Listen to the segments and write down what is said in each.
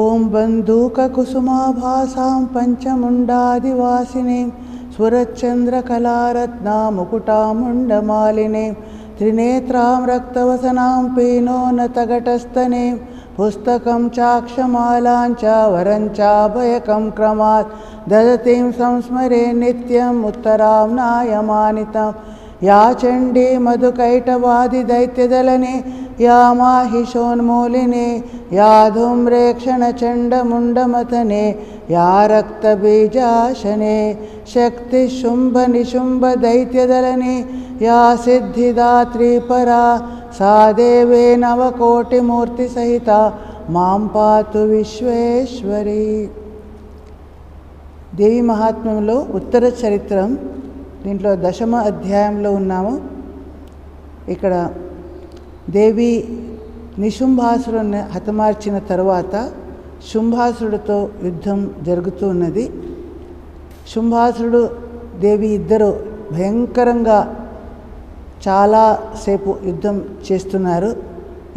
ఓం బంధూకకుసుమాభాసాం పంచముండాదివాసినీం స్ఫురచ్చంద్రకళారత్నా ముకుటాముండమాలినీం త్రినేత్రాం రక్తవసనాం పీనోన్నతఘటస్థనీం పుస్తకం చాక్షమాలాంచ వరంచాభయకం క్రమాత్ దదతిం సంస్మరే నిత్యం ఉత్తరాం నాయమానితం యా చండీ మధుకైటవాదిదైత్యదళనే యా మాహిషోన్మూలినే యా ధూమ్రేక్షణచండముండమథనే యా రక్తబీజాశనే శక్తిశుంభనిశుంభదైత్యదళనే యా సిద్ధిదాత్రీ పరా సా దేవే నవకోటిమూర్తిసహిత మాం పాతు విశ్వేశ్వరి. దేవి మహాత్మ్యంలో ఉత్తర చరిత్రం, దీంట్లో 10వ అధ్యాయంలో ఉన్నాము. ఇక్కడ దేవి నిశుంభాసురుని హతమార్చిన తర్వాత శుంభాసురుడితో యుద్ధం జరుగుతూ ఉన్నది. శుంభాసురుడు దేవి ఇద్దరు భయంకరంగా చాలాసేపు యుద్ధం చేస్తున్నారు.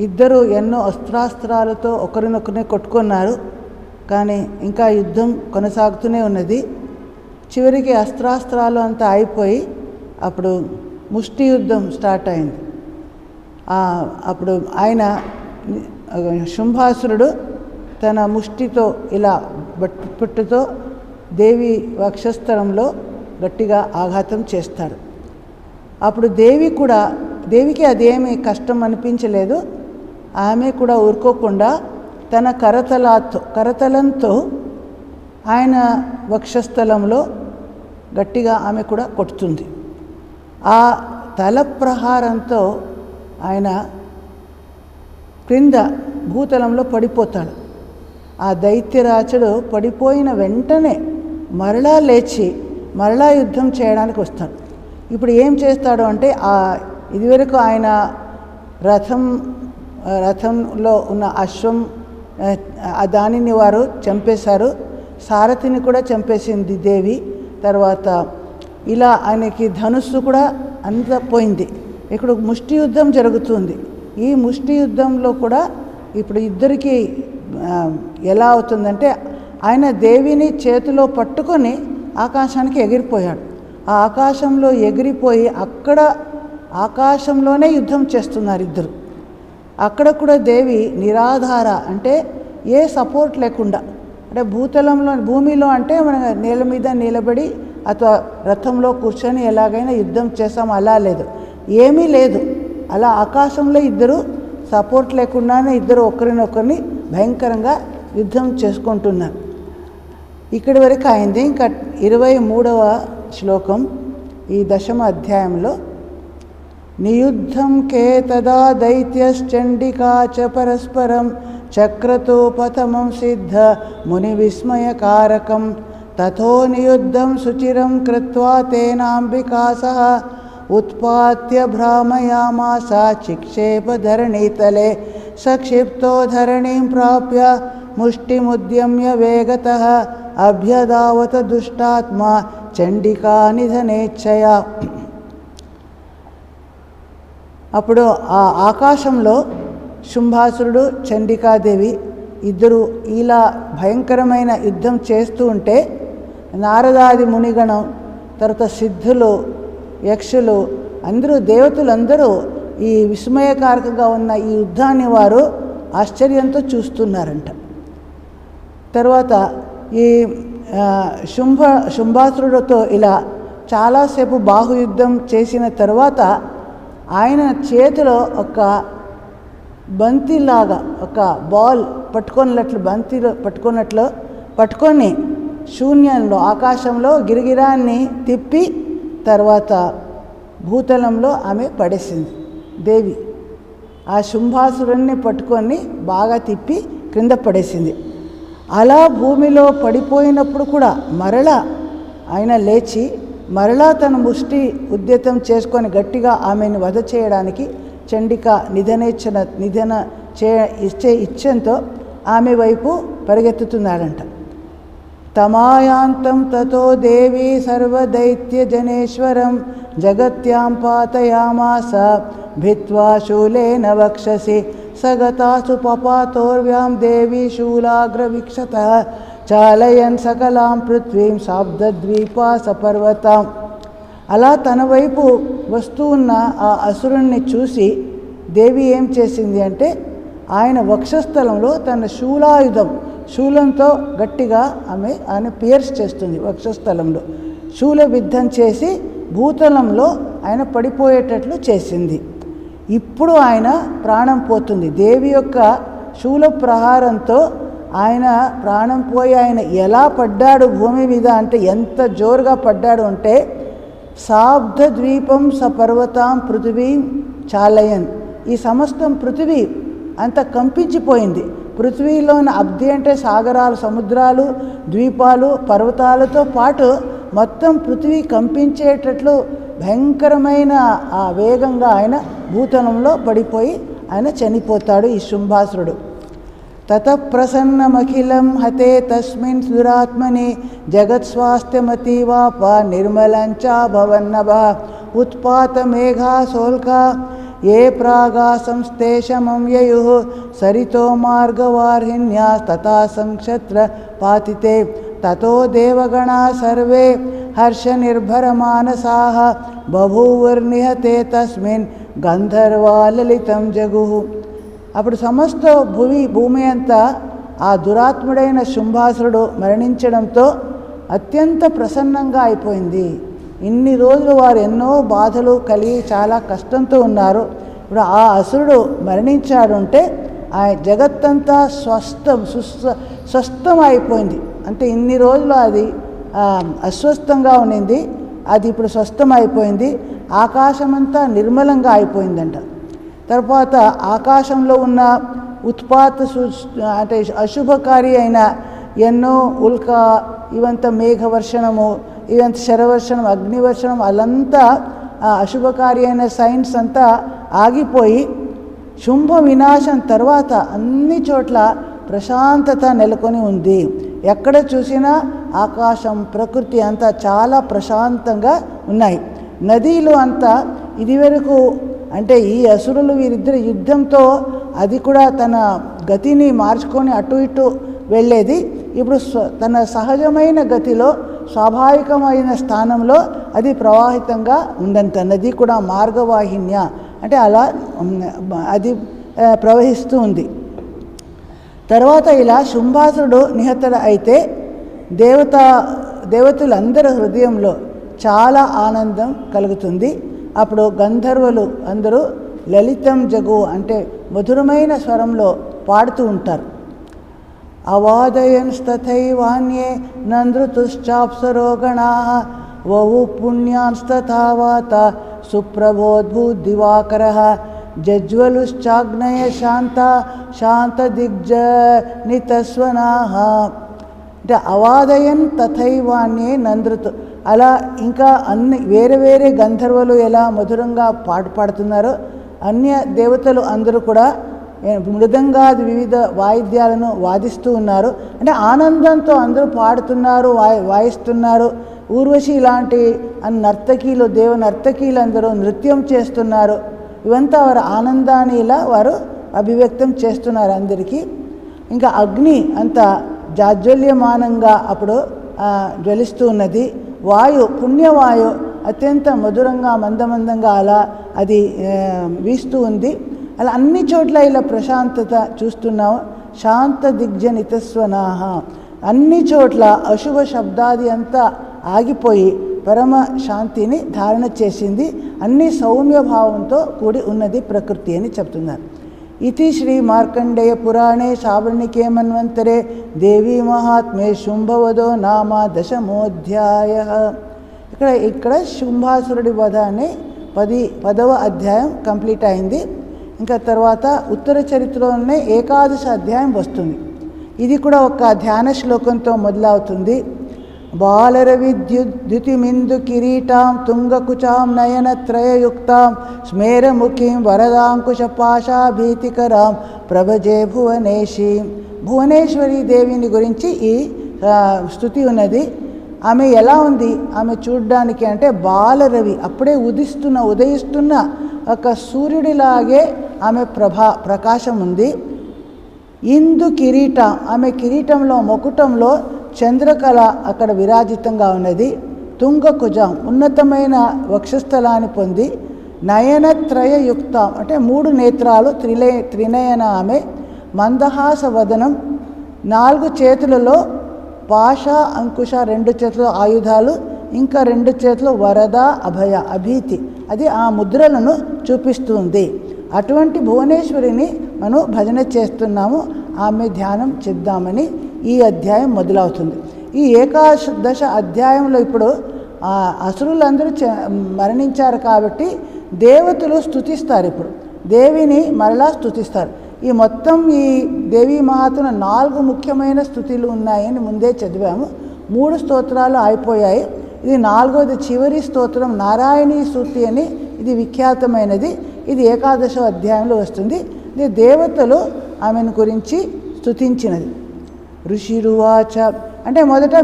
ఇద్దరు ఎన్నో అస్త్రాస్త్రాలతో ఒకరినొకరిని కొట్టుకున్నారు. కానీ ఇంకా యుద్ధం కొనసాగుతూనే ఉన్నది. చివరికి అస్త్రాస్త్రాలు అంతా అయిపోయి అప్పుడు ముష్టి యుద్ధం స్టార్ట్ అయింది. అప్పుడు ఆయన శుంభాసురుడు తన ముష్టితో ఇలా పట్టుతో దేవి వక్షస్థలంలో గట్టిగా ఆఘాతం చేస్తాడు. అప్పుడు దేవికి అదేమీ కష్టం అనిపించలేదు. ఆమె కూడా ఊరుకోకుండా తన కరతలంతో ఆయన వక్షస్థలంలో గట్టిగా ఆమె కూడా కొడుతుంది. ఆ తల ప్రహారంతో ఆయన క్రింద భూతలంలో పడిపోతాడు. ఆ దైత్యరాచుడు పడిపోయిన వెంటనే మరలా లేచి మరలా యుద్ధం చేయడానికి వస్తాడు. ఇప్పుడు ఏం చేస్తాడు అంటే ఇదివరకు ఆయన రథంలో ఉన్న అశ్వం దానిని వారు చంపేశారు. సారథిని కూడా చంపేసింది దేవి. తర్వాత ఇలా ఆయనకి ధనుస్సు కూడా అంత పోయింది. ఇక్కడ ముష్టి యుద్ధం జరుగుతుంది. ఈ ముష్టి యుద్ధంలో కూడా ఇప్పుడు ఇద్దరికి ఎలా అవుతుందంటే ఆయన దేవిని చేతిలో పట్టుకొని ఆకాశానికి ఎగిరిపోయాడు. ఆ ఆకాశంలో ఎగిరిపోయి అక్కడ ఆకాశంలోనే యుద్ధం చేస్తున్నారు ఇద్దరు. అక్కడ కూడా దేవి నిరాధార, అంటే ఏ సపోర్ట్ లేకుండా, అంటే భూమిలో అంటే మన నేల మీద నిలబడి అథవా రథంలో కూర్చొని ఎలాగైనా యుద్ధం చేస్తాం అలా లేదు, ఏమీ లేదు. అలా ఆకాశంలో ఇద్దరు సపోర్ట్ లేకుండానే ఇద్దరు ఒకరినొకరిని భయంకరంగా యుద్ధం చేసుకుంటున్నారు. ఇక్కడి వరకు అయింది. ఇంకా 23వ శ్లోకం ఈ 10వ అధ్యాయంలో నియుద్ధం కేతదా దైత్యశ్చండికా చ పరస్పరం చక్రతో పథమం సిద్ధ ముని విస్మయకారకం తథో నియుద్ధం శుచిరం కృత్వా తేనాంబికా సహ ఉత్పాత్య భ్రామయామాస చిక్షేప ధరణీతలే సక్షిప్తో ధరణీం ప్రాప్య ముష్టిముద్యమ్య వేగతః అభ్యదావత దుష్టాత్మా చండికా నిధనేచ్ఛయ. అప్పుడు ఆ ఆకాశంలో శుంభాసురుడు చండికాదేవి ఇద్దరు ఇలా భయంకరమైన యుద్ధం చేస్తూ ఉంటే నారదాది మునిగణం, తర్వాత సిద్ధులు, యక్షులు అందరూ, దేవతలందరూ ఈ విస్మయకారకంగా ఉన్న ఈ యుద్ధాన్ని వారు ఆశ్చర్యంతో చూస్తున్నారంట. తర్వాత ఈ శుంభాసురుడితో ఇలా చాలాసేపు బాహుయుద్ధం చేసిన తర్వాత ఆయన చేతిలో ఒక బంతిలాగా ఒక బాల్ పట్టుకొని శూన్యంలో ఆకాశంలో గిరిగిరాన్ని తిప్పి తర్వాత భూతలంలో ఆమె పడేసింది దేవి. ఆ శుంభాసురుణ్ణి పట్టుకొని బాగా తిప్పి క్రింద పడేసింది. అలా భూమిలో పడిపోయినప్పుడు కూడా మరలా ఆయన లేచి మరలా తన ముష్టి ఉద్యతం చేసుకొని గట్టిగా ఆమెను వధ చేయడానికి చండిక నిధన ఇచ్చే ఇచ్చంతో ఆమె వైపు పరిగెత్తుతున్నాడంట. తమాయాంతం తతో దేవి సర్వదైత్యజనేశ్వరం జగత్యాం పాతయామాస భిత్వా శూలేన వక్షసి సగతాసు పపాతోర్వ్యాం దేవి శూలాగ్రవీక్షత చాలయన్ సకలాం పృథ్వీం శాబ్దద్వీపా సపర్వతాం. అలా తన వైపు వస్తూ ఉన్న ఆ అసురుణ్ణి చూసి దేవి ఏం చేసింది అంటే ఆయన వక్షస్థలంలో తన శూలాయుధం, శూలంతో గట్టిగా ఆయన పియర్స్ చేస్తుంది వక్షస్థలంలో, శూలబిద్ధం చేసి భూతలంలో ఆయన పడిపోయేటట్లు చేసింది. ఇప్పుడు ఆయన ప్రాణం పోతుంది. దేవి యొక్క శూల ప్రహారంతో ఆయన ప్రాణం పోయి ఆయన ఎలా పడ్డాడు భూమి మీద అంటే ఎంత జోరుగా పడ్డాడు అంటే శాబ్ద ద్వీపం సపర్వతాం పృథివీం చాలయన్, ఈ సమస్తం పృథివీ అంత కంపించిపోయింది. పృథ్వీలోని అబ్ది అంటే సాగరాలు, సముద్రాలు, ద్వీపాలు, పర్వతాలతో పాటు మొత్తం పృథివీ కంపించేటట్లు భయంకరమైన ఆ వేగంగా ఆయన భూతలంలో పడిపోయి ఆయన చనిపోతాడు ఈ శుంభాసురుడు. తత ప్రసన్నమఖిలం హతే తస్మిన్ దురాత్మని జగత్స్వాస్థ్యమతీవాప నిర్మలంచా భవన్నభ ఉత్పాత మేఘాసోల్కా ఏ ప్రాగా సంస్థేషమం యయుః సరితో మార్గవార్హిణ్యా తథా సంక్షత్ర పాతితే తతో దేవగణా సర్వే హర్షనిర్భరమానసాః బభూవుర్నిహతే తస్మిన్ గంధర్వా లలితం జగుః. అప్పుడు సమస్త భూమి అంతా ఆ దురాత్ముడైన శుంభాసురుడు మరణించడంతో అత్యంత ప్రసన్నంగా అయిపోయింది. ఇన్ని రోజులు వారు ఎన్నో బాధలు కలిగి చాలా కష్టంతో ఉన్నారు. ఇప్పుడు ఆ అసురుడు మరణించాడు అంటే ఆ జగత్తంతా స్వస్థం అయిపోయింది. అంటే ఇన్ని రోజులు అది అస్వస్థంగా ఉండింది, అది ఇప్పుడు స్వస్థం అయిపోయింది. ఆకాశమంతా నిర్మలంగా అయిపోయిందంట. తర్వాత ఆకాశంలో ఉన్న ఉత్పాత అంటే అశుభకారి అయిన ఎన్నో ఉల్కా, ఇవంతా మేఘవర్షణము, ఇవంతా శరవర్షణం, అగ్నివర్షణం, అలంతా అశుభకారి అయిన సైన్స్ అంతా ఆగిపోయి శుంభ వినాశం తర్వాత అన్ని చోట్ల ప్రశాంతత నెలకొని ఉంది. ఎక్కడ చూసినా ఆకాశం, ప్రకృతి అంతా చాలా ప్రశాంతంగా ఉన్నాయి. నదీలు అంతా ఇదివరకు అంటే ఈ అసురులు వీరిద్దరి యుద్ధంతో అది కూడా తన గతిని మార్చుకొని అటు ఇటు వెళ్ళేది. ఇప్పుడు తన సహజమైన గతిలో స్వాభావికమైన స్థానంలో అది ప్రవాహితంగా ఉందంట. నది కూడా మార్గవాహిన్య అంటే అలా అది ప్రవహిస్తూ ఉంది. తర్వాత ఇలా శుంభాసురుడు నిహతుడు అయితే దేవతలందరి హృదయంలో చాలా ఆనందం కలుగుతుంది. అప్పుడు గంధర్వులు అందరూ లలితం జగు అంటే మధురమైన స్వరంలో పాడుతూ ఉంటారు. అవాదయన్స్తథైవాన్యే నందృతుశ్చాప్సరోగణాః వహు పుణ్యాన్స్తథావాత సుప్రభోద్భూద్దివాకరః జజ్వలుశ్చాగ్నయ శాంతదిగ్జనితస్వనాః. అంటే అవాదయన్ తథైవాన్యే నందృతు, అలా ఇంకా అన్ని వేరే వేరే గంధర్వులు ఎలా మధురంగా పాడుతున్నారో అన్య దేవతలు అందరూ కూడా మృదంగాది వివిధ వాయిద్యాలను వాదిస్తూ ఉన్నారు. అంటే ఆనందంతో అందరూ పాడుతున్నారు, వాయిస్తున్నారు. ఊర్వశి ఇలాంటి నర్తకీలు, దేవ నర్తకీలు అందరూ నృత్యం చేస్తున్నారు. ఇవంతా వారి ఆనందాన్ని ఇలా వారు అభివ్యక్తం చేస్తున్నారు అందరికీ. ఇంకా అగ్ని అంత జాజ్వల్యమానంగా అప్పుడు జ్వలిస్తూ ఉన్నది. వాయు, పుణ్యవాయు అత్యంత మధురంగా మందమందంగా అలా అది వీస్తూ ఉంది. అలా అన్ని చోట్ల ఇలా ప్రశాంతత చూస్తున్నాము. శాంత దిగ్జనితస్వనాహ, అన్ని చోట్ల అశుభ శబ్దాది అంతా ఆగిపోయి పరమ శాంతిని ధారణ చేసింది. అన్ని సౌమ్య భావంతో కూడి ఉన్నది ప్రకృతి అని చెప్తున్నారు. ఇది శ్రీ మార్కండేయ పురాణే శాబర్ణికే మన్వంతరే దేవీ మహాత్మే శుంభవదో నామ దశమోధ్యాయ. ఇక్కడ శుంభాసురుడి వధ అనే 10వ అధ్యాయం కంప్లీట్ అయింది. ఇంకా తర్వాత ఉత్తర చరిత్రలోనే 11వ అధ్యాయం వస్తుంది. ఇది కూడా ఒక ధ్యాన శ్లోకంతో మొదలవుతుంది. బాలరవిద్యుద్యుతిమిందు కిరీటాం తుంగకుచాం నయనత్రయయుక్తాం స్మేరముఖీం వరదాంకుశ పాశాభీతికరాం ప్రభజే భువనేశీం. భువనేశ్వరి దేవిని గురించి ఈ స్తుతి ఉన్నది. ఆమె ఎలా ఉంది? ఆమె చూడ్డానికి అంటే బాలరవి, అప్పుడే ఉదయిస్తున్న ఒక సూర్యుడిలాగే ఆమె ప్రకాశం ఉంది. ఇందు కిరీట, ఆమె కిరీటంలో మొకుటంలో చంద్రకళ అక్కడ విరాజితంగా ఉన్నది. తుంగకుజం, ఉన్నతమైన వక్షస్థలాన్ని పొంది, నయనత్రయయుక్త అంటే 3 నేత్రాలు, త్రినయన ఆమె, మందహాస వదనం, 4 చేతులలో పాశ అంకుశ, 2 చేతులు ఆయుధాలు, ఇంకా 2 చేతులు వరద అభయ అభీతి, అది ఆ ముద్రలను చూపిస్తుంది. అటువంటి భువనేశ్వరిని మనం భజన చేస్తున్నాము. ఆమె ధ్యానం చేద్దామని ఈ అధ్యాయం మొదలవుతుంది. ఈ ఏకాదశ అధ్యాయంలో ఇప్పుడు అసురులందరూ మరణించారు కాబట్టి దేవతలు స్తుతిస్తారు. ఇప్పుడు దేవిని మరలా స్తుతిస్తారు. ఈ మొత్తం ఈ దేవీ మహాత్ముల 4 ముఖ్యమైన స్తుతులు ఉన్నాయని ముందే చదివాము. 3 స్తోత్రాలు అయిపోయాయి. ఇది 4వది చివరి స్తోత్రం నారాయణీ స్తుతి అని, ఇది విఖ్యాతమైనది. ఇది ఏకాదశ అధ్యాయంలో వస్తుంది. ఇది దేవతలు ఆమెను గురించి స్తుతించినది. ఋషిరువాచ అంటే మొదట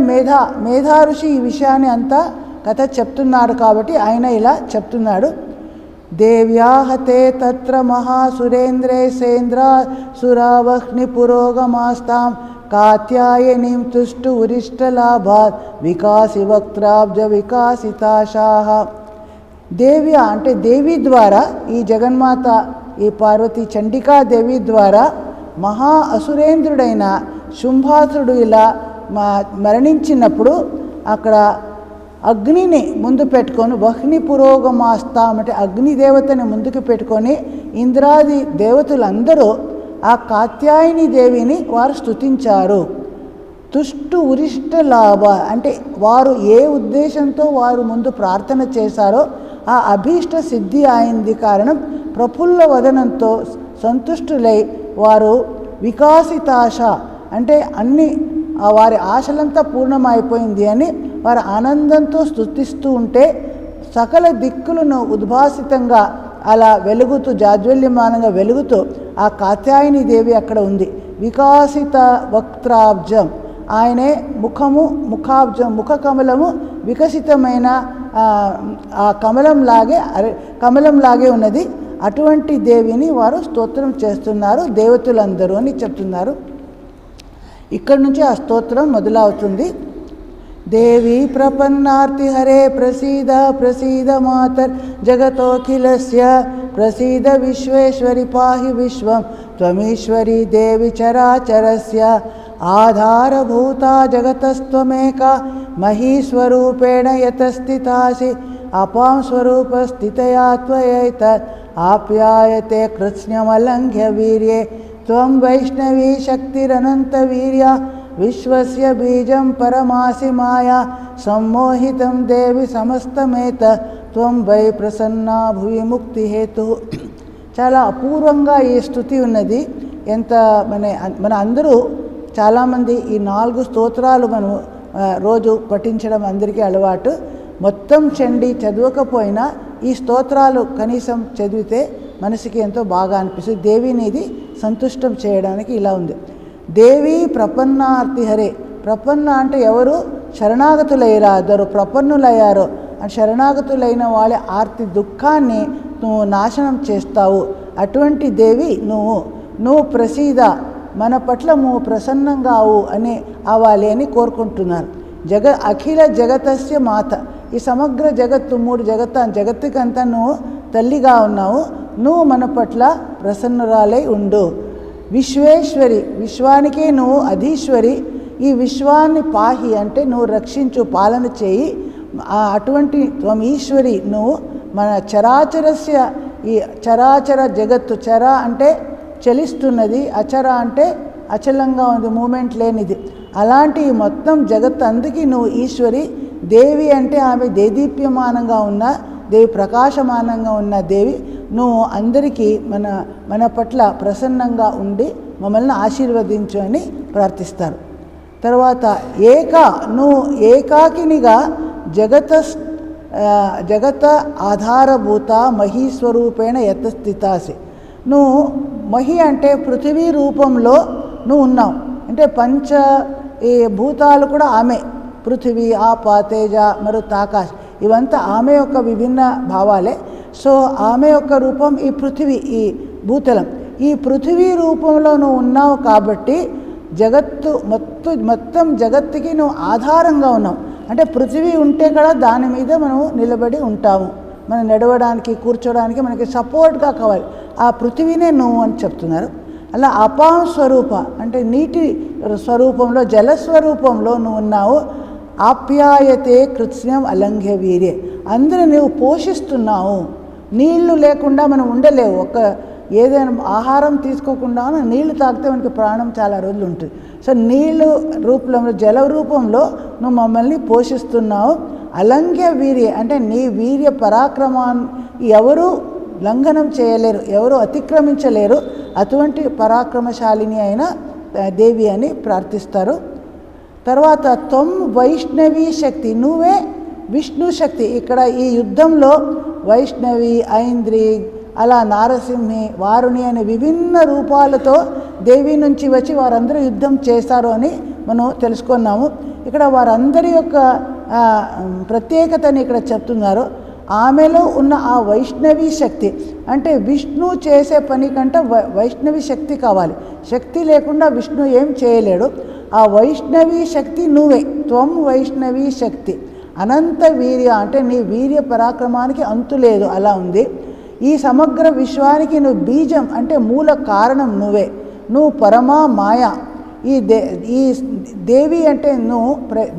మేధా ఋషి ఈ విషయాన్ని అంతా కథ చెప్తున్నాడు కాబట్టి ఆయన ఇలా చెప్తున్నాడు. దేవ్యాహతే తత్ర మహాసురేంద్రే సేంద్ర సురావహ్ని పురోగమాస్తాం కాత్యాయనీం తుష్టు ఉరిష్టలాభాత్ వికాసి వక్త్రాబ్జ వికాసితాశాః. దేవ్య అంటే దేవి ద్వారా, ఈ జగన్మాత ఈ పార్వతీ చండికాదేవి ద్వారా మహా అసురేంద్రుడైన శుంభాసురుడు ఇలా మరణించినప్పుడు అక్కడ అగ్నిని ముందు పెట్టుకొని వహ్ని పురోగమాస్తాం అంటే అగ్నిదేవతని ముందుకు పెట్టుకొని ఇంద్రాది దేవతలందరూ ఆ కాత్యాయని దేవిని వారు స్తుతించారు. తుష్టు ఉరిష్ట లాభ అంటే వారు ఏ ఉద్దేశంతో వారు ముందు ప్రార్థన చేశారో ఆ అభీష్ట సిద్ధి అయింది. కారణం ప్రఫుల్ల వదనంతో సంతుష్టులై వారు వికాసితాశ అంటే అన్ని వారి ఆశలంతా పూర్ణమైపోయింది అని వారు ఆనందంతో స్తుతిస్తూ ఉంటే సకల దిక్కులను ఉద్భాసితంగా అలా వెలుగుతూ జాజ్వల్యమానంగా వెలుగుతూ ఆ కాత్యాయని దేవి అక్కడ ఉంది. వికాసిత వక్త్రాబ్జం ఆయనే ముఖాబ్జం ముఖ కమలము వికసితమైన ఆ కమలంలాగే ఉన్నది. అటువంటి దేవిని వారు స్తోత్రం చేస్తున్నారు దేవతలందరూ అని చెప్తున్నారు. ఇక్కడి నుంచి ఆ స్తోత్రం మొదలవుతుంది. దేవి ప్రపన్నార్తి హరే ప్రసీద ప్రసీద మాతర్ జగతోఖిలస్య ప్రసీద విశ్వేశ్వరి పాహి విశ్వం త్వమీశ్వరి దేవి చరాచరస్య ఆధారభూతా జగతస్త్వమేక మహీస్వరూపేణ యతస్థితాసి అపాం స్వరూప స్థితయా త్వయైత ఆప్యాయతే కృత్స్న్యమలంఘ్య వీర్యే త్వం వైష్ణవీ శక్తిరనంత వీర్య విశ్వస్య బీజం పరమాసి మాయా సమ్మోహితం దేవి సమస్తమేత త్వం వై ప్రసన్నా భువి ముక్తి హేతు. చాలా అపూర్వంగా ఈ స్తుతి ఉన్నది. ఎంత మన అందరూ చాలామంది ఈ 4 స్తోత్రాలు మనం రోజు పఠించడం అందరికీ అలవాటు. మొత్తం చండి చదవకపోయినా ఈ స్తోత్రాలు కనీసం చదివితే మనసుకి ఎంతో బాగా అనిపిస్తుంది. దేవిని ఇది సంతుష్టం చేయడానికి ఇలా ఉంది. దేవి ప్రపన్నార్తి హరే. ప్రపన్న అంటే ఎవరు శరణాగతులయ్యారో ప్రపన్నులయ్యారో అంటే శరణాగతులైన వాళ్ళ ఆర్తి దుఃఖాన్ని నువ్వు నాశనం చేస్తావు. అటువంటి దేవి నువ్వు ప్రసీద మన పట్ల నువ్వు ప్రసన్నంగా అని అవ్వాలి అని కోరుకుంటున్నారు. అఖిల జగతస్య మాత ఈ సమగ్ర జగత్తు 3 జగత్తుకంతా నువ్వు తల్లిగా ఉన్నావు. నువ్వు మన పట్ల ప్రసన్నురాలై ఉండు. విశ్వేశ్వరి విశ్వానికే నువ్వు అధీశ్వరి. ఈ విశ్వాన్ని పాహి అంటే నువ్వు రక్షించు పాలన చేయి. అటువంటి త్వమీశ్వరి నువ్వు మన చరాచరస్య ఈ చరాచర జగత్తు చర అంటే చలిస్తున్నది, అచర అంటే అచలంగా ఉంది మూమెంట్ లేనిది. అలాంటి మొత్తం జగత్తు అందుకే నువ్వు ఈశ్వరి. దేవి అంటే ఆమె దేదీప్యమానంగా ఉన్న దేవి ప్రకాశమానంగా ఉన్న దేవి. నువ్వు అందరికీ మన పట్ల ప్రసన్నంగా ఉండి మమ్మల్ని ఆశీర్వదించు అని ప్రార్థిస్తారు. తర్వాత నువ్వు ఏకాకినిగా జగత ఆధారభూత మహీస్వరూపేణ యతస్థితాసి. నువ్వు మహి అంటే పృథివీ రూపంలో నువ్వు ఉన్నావు. అంటే ఈ భూతాలు కూడా ఆమె, పృథివీ ఆప తేజ మరుత్ ఆకాశ్ ఇవంతా ఆమె యొక్క విభిన్న భావాలే. సో ఆమె యొక్క రూపం ఈ పృథివీ, ఈ భూతలం. ఈ పృథివీ రూపంలో నువ్వు ఉన్నావు కాబట్టి జగత్తు మొత్తం జగత్తుకి నువ్వు ఆధారంగా ఉన్నావు. అంటే పృథివీ ఉంటే కూడా దాని మీద మనం నిలబడి ఉంటాము. మనం నడవడానికి కూర్చోడానికి మనకి సపోర్ట్గా కావాలి. ఆ పృథివీనే నువ్వు అని చెప్తున్నారు. అలా అపాం స్వరూప అంటే నీటి స్వరూపంలో జలస్వరూపంలో నువ్వు ఉన్నావు. ఆప్యాయతే కృత్స్నం అలంఘ్య వీర్యే అందరూ నువ్వు పోషిస్తున్నావు. నీళ్లు లేకుండా మనం ఉండలేవు. ఏదైనా ఆహారం తీసుకోకుండా నీళ్లు తాగితే మనకి ప్రాణం చాలా రోజులు ఉంటుంది. సో నీళ్ళు రూపంలో జల రూపంలో నువ్వు మమ్మల్ని పోషిస్తున్నావు. అలంఘ్య వీర్య అంటే నీ వీర్య పరాక్రమాన్ని ఎవరు లంఘనం చేయలేరు, ఎవరు అతిక్రమించలేరు. అటువంటి పరాక్రమశాలిని అయిన దేవి అని ప్రార్థిస్తారు. తర్వాత త్వం వైష్ణవీ శక్తి నువ్వే విష్ణు శక్తి. ఇక్కడ ఈ యుద్ధంలో వైష్ణవి, ఐంద్రి, అలా నారసింహి, వారుణి అనే విభిన్న రూపాలతో దేవి నుంచి వచ్చి వారందరూ యుద్ధం చేశారు అని మనం తెలుసుకున్నాము. ఇక్కడ వారందరి యొక్క ప్రత్యేకతని ఇక్కడ చెప్తున్నారు. ఆమెలో ఉన్న ఆ వైష్ణవి శక్తి అంటే విష్ణు చేసే పని కంటే వైష్ణవి శక్తి కావాలి. శక్తి లేకుండా విష్ణు ఏం చేయలేడు. ఆ వైష్ణవి శక్తి నువ్వే. త్వం వైష్ణవి శక్తి అనంత వీర్య అంటే నీ వీర్య పరాక్రమానికి అంతు లేదు, అలా ఉంది. ఈ సమగ్ర విశ్వానికి నువ్వు బీజం అంటే మూల కారణం నువ్వే. నువ్వు పరమా మాయ. ఈ దేవి అంటే నువ్వు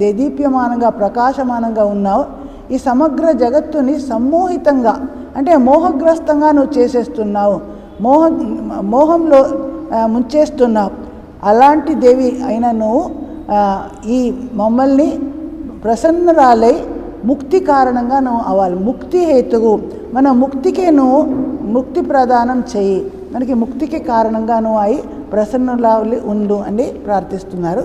దేదీప్యమానంగా ప్రకాశమానంగా ఉన్నావు. ఈ సమగ్ర జగత్తుని సమ్మోహితంగా అంటే మోహగ్రస్తంగా నువ్వు చేసేస్తున్నావు, మోహంలో ముంచేస్తున్నావు. అలాంటి దేవి అయిన నువ్వు ఈ మమ్మల్ని ప్రసన్నరాలై ముక్తి కారణంగా నువ్వు అవ్వాలి. ముక్తి హేతువు మన ముక్తికే నువ్వు ముక్తి ప్రదానం చెయ్యి. మనకి ముక్తికి కారణంగా నువ్వు అయి ప్రసన్నులాలి ఉండు అని ప్రార్థిస్తున్నారు.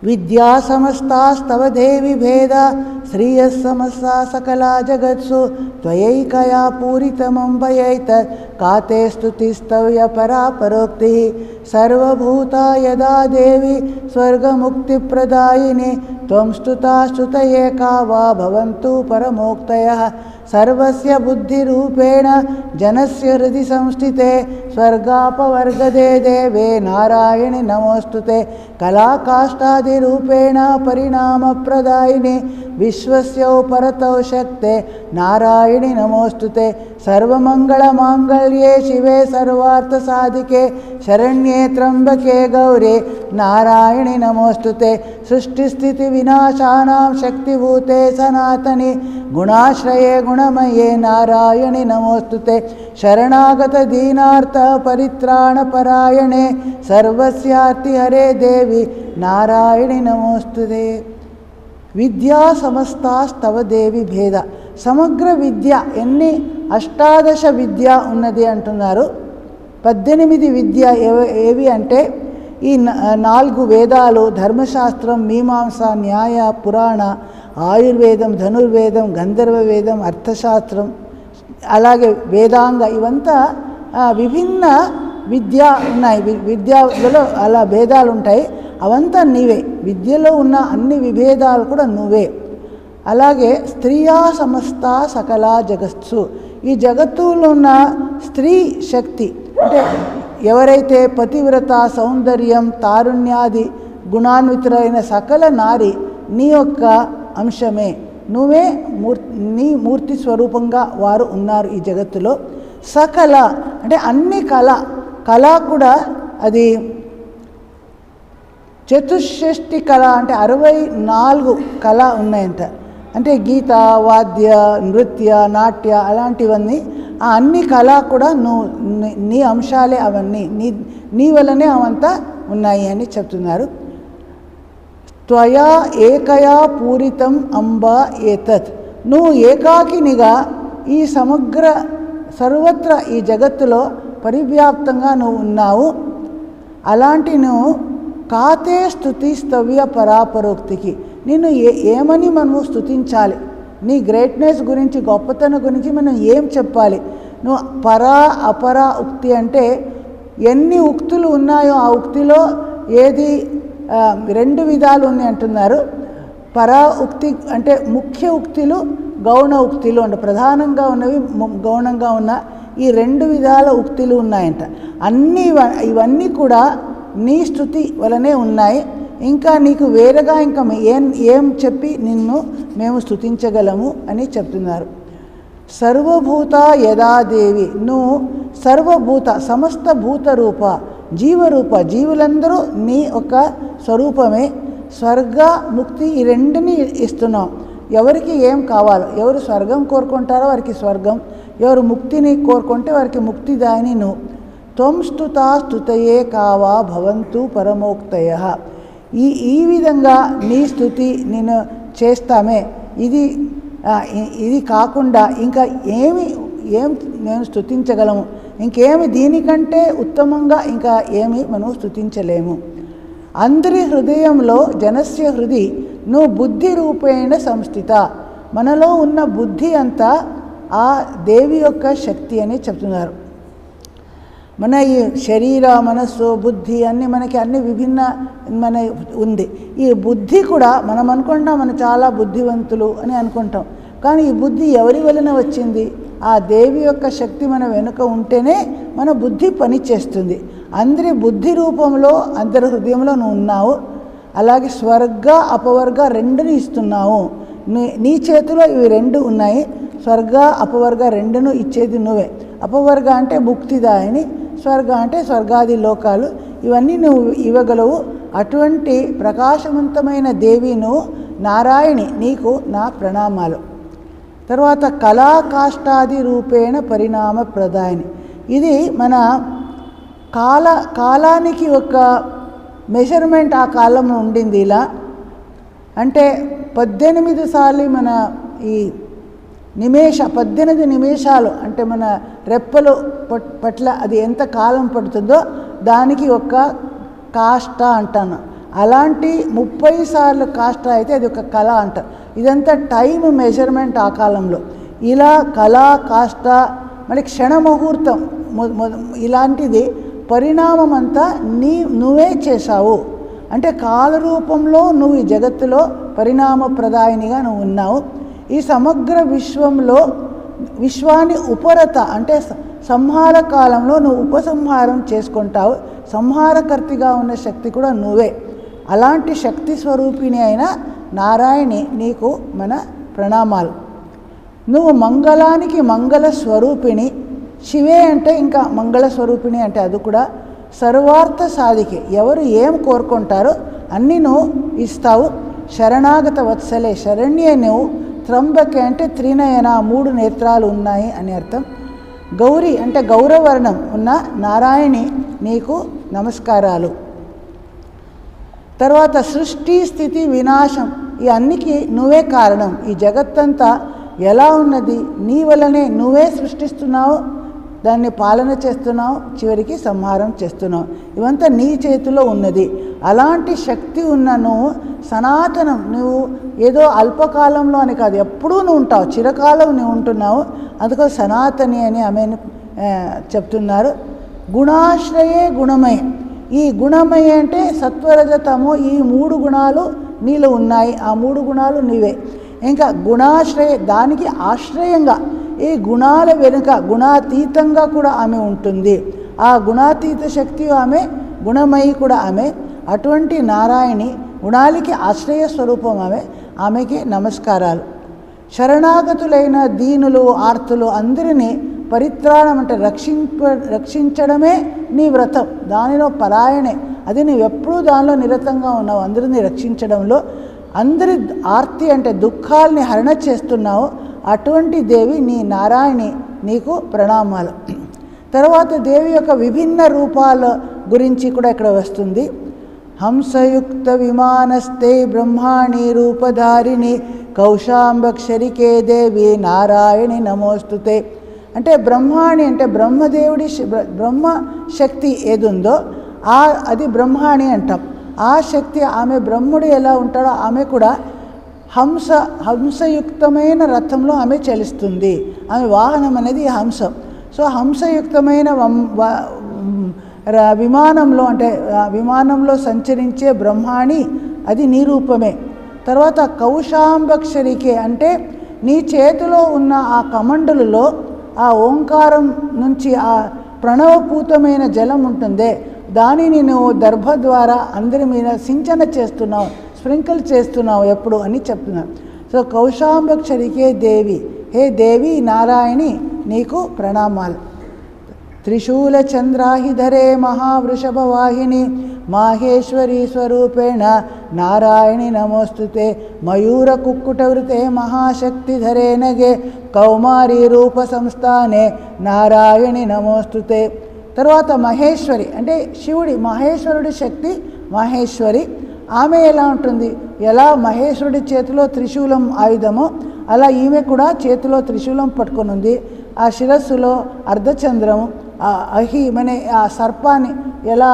విద్యా సమస్తాస్తవ దేవి భేద శ్రీయస్ సమస్తా సకలా జగత్సు త్వయైకయా పూరితమంబయైత కాతే స్తుతిస్తవ్య పరాపరోక్తి సర్వభూతా యదా దేవి స్వర్గముక్తిప్రదాయిని త్వం స్తుతా స్తుతయేకా వా భవంతు పరమోక్తయః సర్వస్య బుద్ధిరూపేణ జనస్య హృది సంస్థితే స్వర్గాపవర్గదే దేవే నారాయణి నమోస్తుతే కళాకాష్టాదిరూపేణ పరిణామప్రదాయిని విశ్వస్యౌ పరతౌ శక్తే నారాయణి నమోస్తుతే సర్వమంగళమాంగళ్యే శివే సర్వార్థసాధికే శరణ్యే త్ర్యంబకే గౌరే నారాయణి నమోస్తుతే సృష్టిస్థితి వినాశానాం శక్తిభూతే సనాతని గుణాశ్రయే గుణమయే నారాయణి నమోస్తుతే శరణాగత దీనార్థ పరిత్రాణపరాయణే సర్వస్యార్తి హరే దేవి నారాయణి నమోస్తుతే. విద్యా సమస్తాస్తవ దేవి భేద సమగ్ర విద్య ఎన్ని అష్టాదశ విద్య ఉన్నది అంటున్నారు. 18 విద్య ఏవి అంటే ఈ 4 వేదాలు ధర్మశాస్త్రం, మీమాంస, న్యాయ, పురాణ, ఆయుర్వేదం, ధనుర్వేదం, గంధర్వ వేదం, అర్థశాస్త్రం, అలాగే వేదాంగ ఇవంతా విభిన్న విద్య ఉన్నాయి. విద్యలో అలా భేదాలు ఉంటాయి. అవంతా నీవే. విద్యలో ఉన్న అన్ని విభేదాలు కూడా నువ్వే. అలాగే స్త్రీయా సమస్త సకల జగత్సు ఈ జగత్తులో ఉన్న స్త్రీ శక్తి అంటే ఎవరైతే పతివ్రత, సౌందర్యం, తారుణ్యాది గుణాన్వితులైన సకల నారి నీ యొక్క అంశమే. నువ్వే నీ మూర్తి స్వరూపంగా వారు ఉన్నారు ఈ జగత్తులో. సకల అంటే అన్ని కళ కూడా అది చతుషష్ఠి కళ అంటే 64 కళ ఉన్నాయంట. అంటే గీత, వాద్య, నృత్య, నాట్య అలాంటివన్నీ ఆ అన్ని కళ కూడా నీ అంశాలే. అవన్నీ నీ వల్లనే అవంతా ఉన్నాయి అని చెప్తున్నారు. త్వయా ఏకయా పూరితం అంబ ఏతత్ నువ్వు ఏకాకినిగా ఈ సమగ్ర సర్వత్ర ఈ జగత్తులో పరివ్యాప్తంగా నువ్వు ఉన్నావు. అలాంటి నువ్వు కాతే స్తుతి స్తవ్య పరాపరోక్తికి నిన్ను ఏమని మనము స్తుతించాలి? నీ గ్రేట్నెస్ గురించి, గొప్పతనం గురించి మనం ఏం చెప్పాలి? నువ్వు పరా అపరా ఉక్తి అంటే ఎన్ని ఉక్తులు ఉన్నాయో ఆ ఉక్తిలో ఏది 2 విధాలు ఉన్నాయి అంటున్నారు. పరా ఉక్తి అంటే ముఖ్య ఉక్తులు, గౌణ ఉక్తులు అంటే ప్రధానంగా ఉన్నవి, గౌణంగా ఉన్న ఈ 2 విధాల ఉక్తులు ఉన్నాయంట. ఇవన్నీ కూడా నీ స్తుతి వలనే ఉన్నాయి. ఇంకా నీకు వేరేగా ఇంకా ఏం చెప్పి నిన్ను మేము స్తుతించగలము అని చెప్తున్నారు. సర్వభూత యదాదేవి, నువ్వు సర్వభూత సమస్త భూత రూప జీవరూప, జీవులందరూ నీ ఒక స్వరూపమే. స్వర్గ ముక్తి ఈ 2ని ఇస్తున్నావు. ఎవరికి ఏం కావాలో, ఎవరు స్వర్గం కోరుకుంటారో వారికి స్వర్గం, ఎవరు ముక్తిని కోరుకుంటే వారికి ముక్తిదాయిని నువ్వు. త్వం స్తుతా స్తుతయే కావా భవంతు పరమోక్తయ. ఈ విధంగా నీ స్తుతి నేను చేస్తామే. ఇది కాకుండా ఇంకా ఏం మేము స్తుతించగలము? ఇంకేమి దీనికంటే ఉత్తమంగా ఇంకా ఏమి మనం స్తుతించలేము. అందరి హృదయంలో జనస్య హృది నువ్వు బుద్ధి రూపేణ సంస్థిత. మనలో ఉన్న బుద్ధి అంతా ఆ దేవి యొక్క శక్తి అని చెప్తున్నారు. మన ఈ శరీర మనస్సు బుద్ధి మనకి అన్ని విభిన్న ఉంది. ఈ బుద్ధి కూడా మనం అనుకుంటాం మనం చాలా బుద్ధివంతులు అని అనుకుంటాం. కానీ ఈ బుద్ధి ఎవరి వలన వచ్చింది? ఆ దేవి యొక్క శక్తి మన వెనుక ఉంటేనే మన బుద్ధి పనిచేస్తుంది. అందరి బుద్ధి రూపంలో అందరి హృదయంలో నువ్వు ఉన్నావు. అలాగే స్వర్గ అపవర్గ 2ని ఇస్తున్నావు. నీ చేతిలో ఇవి 2 ఉన్నాయి. స్వర్గ అపవర్గ 2ను ఇచ్చేది నువ్వే. అపవర్గ అంటే ముక్తిదాయిని, స్వర్గ అంటే స్వర్గాది లోకాలు. ఇవన్నీ నువ్వు ఇవ్వగలవు. అటువంటి ప్రకాశవంతమైన దేవి నువ్వు నారాయణి, నీకు నా ప్రణామాలు. తర్వాత కళాకాష్టాది రూపేణ పరిణామ ప్రదాయిని. ఇది మన కాలానికి ఒక మెజర్మెంట్ ఆ కాలంలో ఉండింది. ఇలా అంటే 18 సార్లు మన ఈ 18 నిమిషాలు అంటే మన రెప్పలు పట్ల అది ఎంత కాలం పడుతుందో దానికి ఒక కాష్ట అంటాను. అలాంటి 30 సార్లు కాష్ట అయితే అది ఒక కళ అంటారు. ఇదంతా టైం మెజర్మెంట్ ఆ కాలంలో. ఇలా కళ కాష్ట మరి క్షణముహూర్తం ఇలాంటిది పరిణామం అంతా నువ్వే చేశావు. అంటే కాలరూపంలో నువ్వు ఈ జగత్తులో పరిణామ ప్రదాయినిగా నువ్వు ఉన్నావు. ఈ సమగ్ర విశ్వాన్ని ఉపరత అంటే సంహార కాలంలో నువ్వు ఉపసంహారం చేసుకుంటావు. సంహారకర్తిగా ఉన్న శక్తి కూడా నువ్వే. అలాంటి శక్తి స్వరూపిణి అయిన నారాయణి నీకు మన ప్రణామాలు. నువ్వు మంగళానికి మంగళ స్వరూపిణి. శివే అంటే ఇంకా మంగళ స్వరూపిణి అంటే అది కూడా సర్వార్థ సాధికే. ఎవరు ఏం కోరుకుంటారో అన్నీ నువ్వు ఇస్తావు. శరణాగత వత్సలే, శరణ్యే నువ్వు. త్రంబకే అంటే త్రినయన 3 నేత్రాలు ఉన్నాయి అని అర్థం. గౌరీ అంటే గౌరవర్ణం ఉన్న నారాయణి నీకు నమస్కారాలు. తర్వాత సృష్టి స్థితి వినాశం ఈ అన్నికి నువ్వే కారణం. ఈ జగత్తంతా ఎలా ఉన్నది నీ వల్లనే. నువ్వే సృష్టిస్తున్నావు, దాన్ని పాలన చేస్తున్నావు, చివరికి సంహారం చేస్తున్నావు. ఇవంతా నీ చేతిలో ఉన్నది. అలాంటి శక్తి ఉన్న నువ్వు సనాతనం. నువ్వు ఏదో అల్పకాలంలో అని కాదు, ఎప్పుడూ నువ్వు ఉంటావు, చిరకాలం నువ్వు ఉంటున్నావు. అందుకో సనాతని అని ఆమెను చెప్తున్నారు. గుణాశ్రయే గుణమయ. ఈ గుణమయ అంటే సత్వరజతము, ఈ 3 గుణాలు నీలో ఉన్నాయి. ఆ 3 గుణాలు నీవే. ఇంకా గుణాశ్రయ దానికి ఆశ్రయంగా ఈ గుణాల వెనుక గుణాతీతంగా కూడా ఆమె ఉంటుంది. ఆ గుణాతీత శక్తి ఆమె, గుణమయి కూడా ఆమె. అటువంటి నారాయణి గుణాలకి ఆశ్రయ స్వరూపం ఆమెకి నమస్కారాలు. శరణాగతులైన దీనులు ఆర్తులు అందరినీ పరిత్రాణం అంటే రక్షించడమే నీ వ్రతం. దానిలో పరాయణే. అది నీవెప్పుడూ దానిలో నిరతంగా ఉన్నావు. అందరినీ రక్షించడంలో, అందరి ఆర్తి అంటే దుఃఖాలని హరణ చేస్తున్నావు. అటువంటి దేవి నీ నారాయణి, నీకు ప్రణామాలు. తర్వాత దేవి యొక్క విభిన్న రూపాల గురించి కూడా ఇక్కడ వస్తుంది. హంసయుక్త విమానస్తే బ్రహ్మాణి రూపధారిణి కౌశాంబక్షరికే దేవి నారాయణి నమోస్తుతే. అంటే బ్రహ్మాణి అంటే బ్రహ్మదేవుడి బ్రహ్మశక్తి ఏదుందో అది అంటాం. ఆ శక్తి ఆమె బ్రహ్ముడు ఎలా ఉంటాడో ఆమె కూడా హంసయుక్తమైన రథంలో ఆమె చలిస్తుంది. ఆమె వాహనం అనేది హంసం. సో హంసయుక్తమైన విమానంలో అంటే విమానంలో సంచరించే బ్రహ్మాణి అది నీ రూపమే. తర్వాత కౌశాంబక్షరికే అంటే నీ చేతిలో ఉన్న ఆ కమండలులో ఆ ఓంకారం నుంచి ఆ ప్రణవపూతమైన జలం ఉంటుందే, దానిని నువ్వు దర్భ ద్వారా అందరి మీద సించన చేస్తున్నావు, స్ప్రింకిల్ చేస్తున్నావు ఎప్పుడు అని చెప్తున్నాను. సో కౌశాంబక్షరికే దేవి, హే దేవి నారాయణి నీకు ప్రణామాలు. త్రిశూల చంద్రాహిధరే మహావృషభవాహిని మాహేశ్వరీ స్వరూపేణ నారాయణి నమోస్తుతే. మయూర కుక్కుటవృతే మహాశక్తిధరే నగే కౌమారీ రూప సంస్థానే నారాయణి నమోస్తుతే. తర్వాత మహేశ్వరి అంటే శివుడి, మహేశ్వరుడి శక్తి మహేశ్వరి. ఆమె ఎలా ఉంటుంది, ఎలా మహేశ్వరుడి చేతిలో త్రిశూలం ఆయుధమో అలా ఈమె కూడా చేతిలో త్రిశూలం పట్టుకొని ఉంది. ఆ శిరస్సులో అర్ధచంద్రము, అహి ఆ సర్పాన్ని ఎలా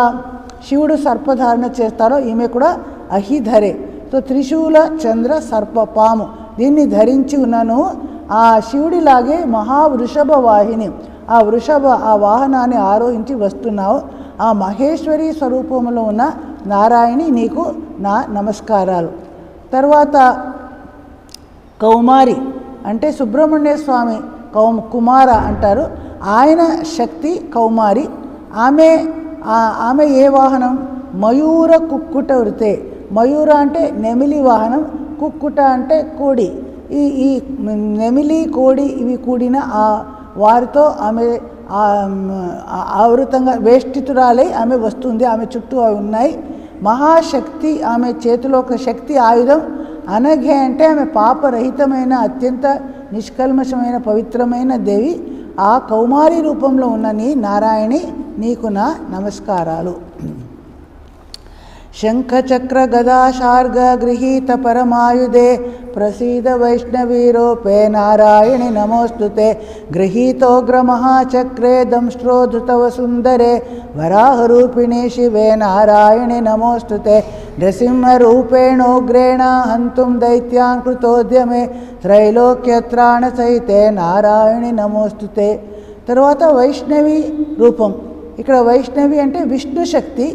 శివుడు సర్పధారణ చేస్తారో ఈమె కూడా అహిధరే. సో త్రిశూల చంద్ర సర్ప పాము దీన్ని ధరించి ఉన్నాను. ఆ శివుడిలాగే మహావృషభ వాహిని, ఆ వాహనాన్ని ఆరోహించి వస్తున్నావు. ఆ మహేశ్వరి స్వరూపంలో ఉన్న నారాయణి నీకు నా నమస్కారాలు. తర్వాత కౌమారి అంటే సుబ్రహ్మణ్య స్వామి కుమార అంటారు. ఆయన శక్తి కౌమారి. ఆమె ఏ వాహనం, మయూర కుక్కుట వృతే. మయూర అంటే నెమిలి వాహనం, కుక్కుట అంటే కోడి. ఈ నెమిలి కోడి ఇవి కూడిన వారితో ఆమె ఆవృతంగా వేష్టితురాలై ఆమె వస్తుంది. ఆమె చుట్టూ అవి ఉన్నాయి. మహాశక్తి, ఆమె చేతిలో ఒక శక్తి ఆయుధం. అనఘే అంటే ఆమె పాపరహితమైన అత్యంత నిష్కల్మషమైన పవిత్రమైన దేవి. ఆ కౌమారి రూపంలో ఉన్న నీ నారాయణి నీకు నా నమస్కారాలు. శంఖచక్ర గదాశార్గ గృహీత పరమాయుధే ప్రసీద వైష్ణవీరూపే నారాయణి నమోస్తుతే. గృహీతోగ్ర మహాచక్రే దంష్ట్రోధృతవ సుందరే వరాహరూపిణి శివే నారాయణి నమోస్తుతే. నృసింహరూపేణోగ్రేణ హంతుం దైత్యాన్ కృతోద్యమే త్రైలోక్యత్రాణ సహితే నారాయణి నమోస్తుతే. తర్వాత వైష్ణవి రూపం. ఇక్కడ వైష్ణవి అంటే విష్ణు శక్తి.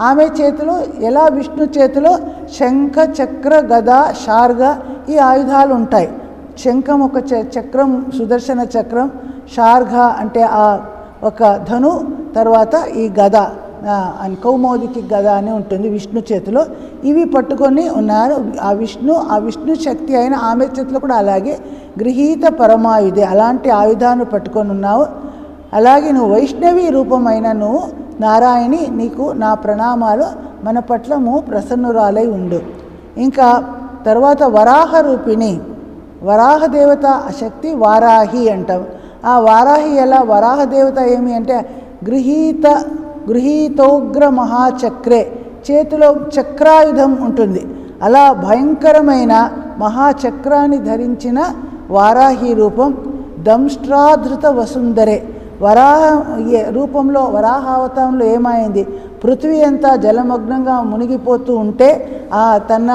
ఆమె చేతిలో ఎలా విష్ణు చేతిలో శంఖ చక్ర గద శార్గ ఈ ఆయుధాలు ఉంటాయి. శంఖం ఒక చక్రం, సుదర్శన చక్రం. శార్ఘ అంటే ఆ ఒక ధను. తర్వాత ఈ గద కౌమోదికి గద అని ఉంటుంది విష్ణు చేతిలో. ఇవి పట్టుకొని ఉన్నారు. ఆ విష్ణు శక్తి అయిన ఆమె చేతిలో కూడా అలాగే గృహీత పరమాయుధే అలాంటి ఆయుధాన్ని పట్టుకొని ఉన్నావు. అలాగే నువ్వు వైష్ణవి రూపమైన నువ్వు నారాయణి నీకు నా ప్రణామాలు. మన పట్లము ప్రసన్నురాలై ఉండు. ఇంకా తర్వాత వరాహ రూపిణి, వరాహ దేవత శక్తి వారాహి అంటాం. ఆ వారాహి ఎలా, వరాహ దేవత ఏమి అంటే గృహీతోగ్ర మహాచక్రే చేతిలో చక్రాయుధం ఉంటుంది. అలా భయంకరమైన మహాచక్రాన్ని ధరించిన వారాహి రూపం. దంష్ట్రాధృత వసుందరే వరాహ రూపంలో, వరాహావతారంలో ఏమైంది, పృథ్వీ అంతా జలమగ్నంగా మునిగిపోతూ ఉంటే తన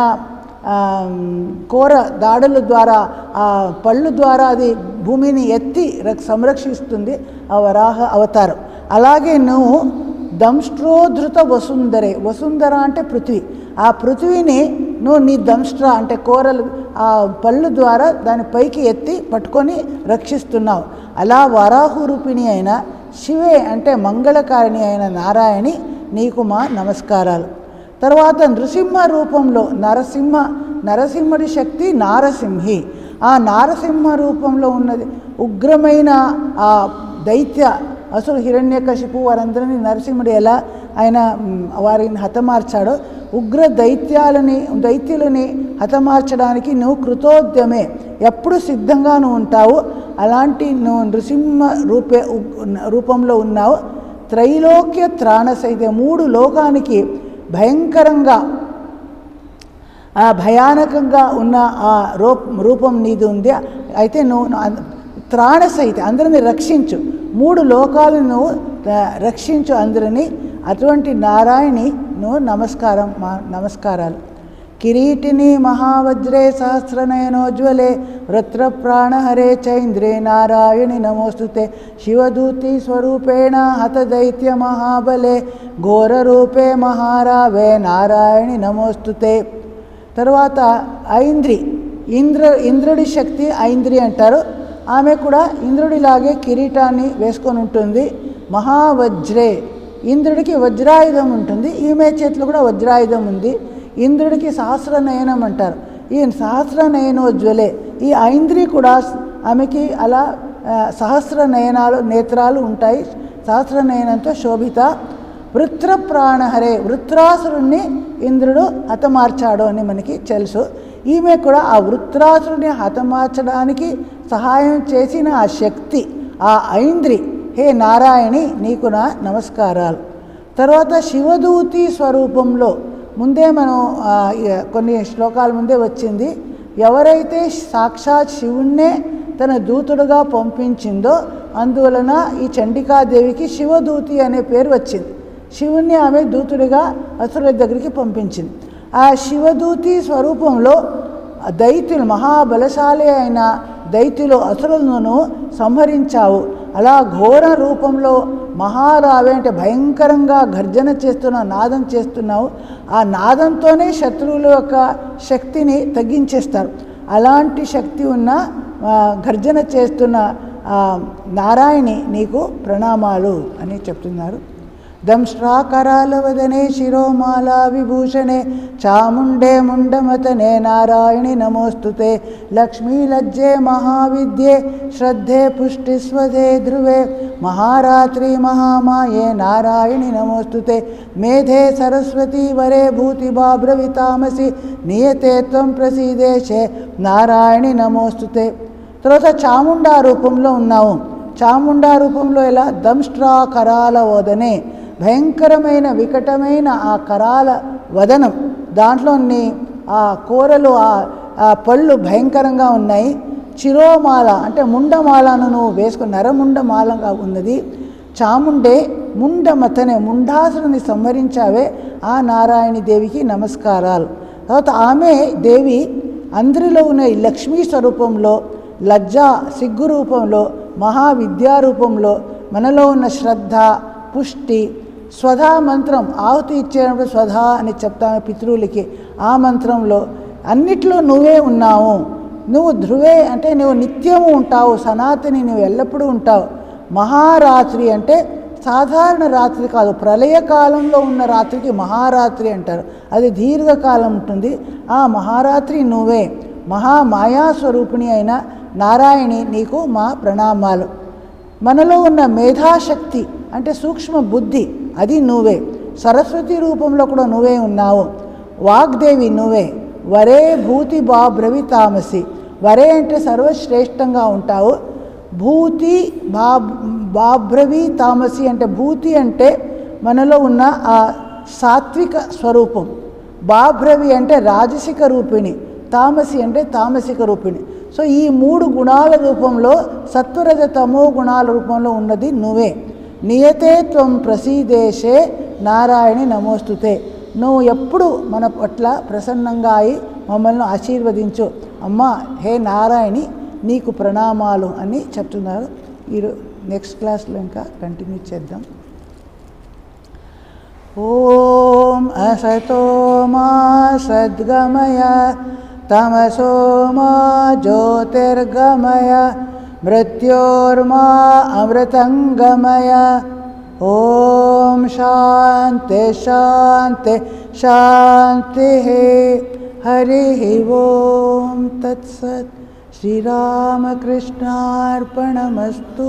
కోర దాడుల ద్వారా ఆ పళ్ళు ద్వారా అది భూమిని ఎత్తి సంరక్షిస్తుంది ఆ వరాహ అవతారం. అలాగే నువ్వు దంష్ట్రోధృత వసుందరే, వసుంధర అంటే పృథ్వీ, ఆ పృథ్వీని నువ్వు నీ దంష్ట్ర అంటే కోరలు ఆ పళ్ళు ద్వారా దాని పైకి ఎత్తి పట్టుకొని రక్షిస్తున్నావు. అలా వరాహు రూపిణి అయిన శివే అంటే మంగళకారిణి అయిన నారాయణి నీకు మా నమస్కారాలు. తర్వాత నృసింహ రూపంలో నరసింహుడి శక్తి నారసింహి. ఆ నారసింహ రూపంలో ఉన్నది ఉగ్రమైన ఆ దైత్య అసలు హిరణ్యకశిపు వారందరినీ నరసింహుడు ఎలా ఆయన వారిని హతమార్చాడో ఉగ్ర దైత్యులని హతమార్చడానికి నువ్వు కృతోద్యమే ఎప్పుడు సిద్ధంగా నువ్వు ఉంటావు. అలాంటి నువ్వు నృసింహ రూపంలో ఉన్నావు. త్రైలోక్య త్రాణ సహిత 3 లోకానికి భయంకరంగా భయానకంగా ఉన్న ఆ రూపం నీది ఉంది. అయితే నువ్వు త్రాణ సహిత అందరినీ రక్షించు, 3 లోకాలను నువ్వు రక్షించు అందరినీ. అటువంటి నారాయణి నువ్వు నమస్కారాలు. కిరీటిని మహావజ్రే సహస్రనయనోజ్వలే వృత్రప్రాణహరే చైంద్రే నారాయణి నమోస్తుతే. శివదూతి స్వరూపేణ హతదైత్య మహాబలే ఘోరరూపే మహారావే నారాయణి నమోస్తుతే. తర్వాత ఐంద్రి, ఇంద్రుడి శక్తి ఐంద్రి అంటారు. ఆమె కూడా ఇంద్రుడిలాగే కిరీటాన్ని వేసుకొని ఉంటుంది. మహావజ్రే, ఇంద్రుడికి వజ్రాయుధం ఉంటుంది, ఈమె చేతిలో కూడా వజ్రాయుధం ఉంది. ఇంద్రుడికి సహస్రనయనం అంటారు, ఈ సహస్రనయనోజ్వలే. ఈ ఐంద్రి కూడా ఆమెకి అలా నేత్రాలు ఉంటాయి, సహస్రనయనంతో శోభిత. వృత్రప్రాణహరే, వృత్రాసురుణ్ణి ఇంద్రుడు హతమార్చాడు అని మనకి తెలుసు. ఈమె కూడా ఆ వృత్రాసురుని హతమార్చడానికి సహాయం చేసిన ఆ శక్తి, ఆ ఐంద్రి. హే నారాయణి, నీకు నా నమస్కారాలు. తర్వాత శివదూతి స్వరూపంలో ముందే మనం కొన్ని శ్లోకాల ముందే వచ్చింది, ఎవరైతే సాక్షాత్ శివుణ్ణే తన దూతుడుగా పంపించిందో అందువలన ఈ చండికాదేవికి శివదూతి అనే పేరు వచ్చింది. శివుణ్ణి ఆమె దూతుడిగా అసురుల దగ్గరికి పంపించింది. ఆ శివదూతి స్వరూపంలో దైత్యులు, మహాబలశాలి అయిన దైత్యులు అసురులను సంహరించావు. అలా ఘోర రూపంలో మహారావే అంటే భయంకరంగా గర్జన నాదం చేస్తున్నావు. ఆ నాదంతోనే శత్రువుల యొక్క శక్తిని తగ్గించేస్తారు. అలాంటి శక్తి ఉన్న గర్జన చేస్తున్న నారాయణి నీకు ప్రణామాలు అని చెప్తున్నారు. దంష్ట్రాకరాలవదనే శిరోమాలా విభూషణే చాముండే ముండమతనే నారాయణి నమోస్తుతే. లక్ష్మీలజ్జే మహావిద్యే శ్రద్ధే పుష్టిస్వదే ధ్రువే మహారాత్రి మహామాయే నారాయణి నమోస్తుతే. మేధే సరస్వతీ వరే భూతిబాభ్రవితామసి నియతే త్వం ప్రసీదేశే నారాయణి నమోస్తుతే. తర్వాత చాముండా రూపంలో ఉన్నావు. చాముండా రూపంలో ఎలా? దంష్ట్రాకరాల వదనే, భయంకరమైన వికటమైన ఆ కరాల వదనం, దాంట్లోని ఆ కూరలు ఆ పళ్ళు భయంకరంగా ఉన్నాయి. చిరోమాల అంటే ముండమాలను నువ్వు వేసుకుని నరముండమాలంగా ఉన్నది. చాముండే ముండమతనే, ముండాసురుని సంహరించావే ఆ నారాయణి దేవికి నమస్కారాలు. తర్వాత ఆమె దేవి అందరిలో ఉన్న లక్ష్మీ స్వరూపంలో, లజ్జా సిగ్గు రూపంలో, మహావిద్యారూపంలో, మనలో ఉన్న శ్రద్ధ, పుష్టి, స్వధా మంత్రం ఆహుతి ఇచ్చేటప్పుడు స్వధా అని చెప్తాము పితృవులకి, ఆ మంత్రంలో అన్నిట్లో నువ్వే ఉన్నావు. నువ్వు ధ్రువే అంటే నువ్వు నిత్యము ఉంటావు, సనాతని, నువ్వు ఎల్లప్పుడూ ఉంటావు. మహారాత్రి అంటే సాధారణ రాత్రి కాదు, ప్రళయకాలంలో ఉన్న రాత్రికి మహారాత్రి అంటారు, అది దీర్ఘకాలం ఉంటుంది. ఆ మహారాత్రి నువ్వే. మహామాయాస్వరూపిణి అయిన నారాయణి నీకు మా ప్రణామాలు. మనలో ఉన్న మేధాశక్తి అంటే సూక్ష్మ బుద్ధి, అది నువ్వే. సరస్వతి రూపంలో కూడా నువ్వే ఉన్నావు. వాగ్దేవి నువ్వే. వరే భూతి బాభ్రవితామసి, వరే అంటే సర్వశ్రేష్టంగా ఉంటావు. భూతి బాభ్రవి తామసి అంటే భూతి అంటే మనలో ఉన్న ఆ సాత్విక స్వరూపం, బాభ్రవి అంటే రాజసిక రూపిణి, తామసి అంటే తామసిక రూపిణి. సో ఈ మూడు గుణాల రూపంలో, సత్వరజ తమో గుణాల రూపంలో ఉన్నది నువ్వే. నియతే త్వం ప్రసీదేశే నారాయణి నమోస్తుతే. నువ్వు ఎప్పుడు మన పట్ల ప్రసన్నంగా అయి మమ్మల్ని ఆశీర్వదించు. అమ్మా హే నారాయణి నీకు ప్రణామాలు అని చెప్తున్నారు. నెక్స్ట్ క్లాస్లో ఇంకా కంటిన్యూ చేద్దాం. ఓం అసతో మా సద్గమయ తమసో మా జ్యోతిర్గమయ మృత్యోర్మా అమృతంగమయ. ఓం శాంతి శాంతి శాంతి. హరి ఓం తత్సత్. శ్రీరామకృష్ణార్పణమస్తు.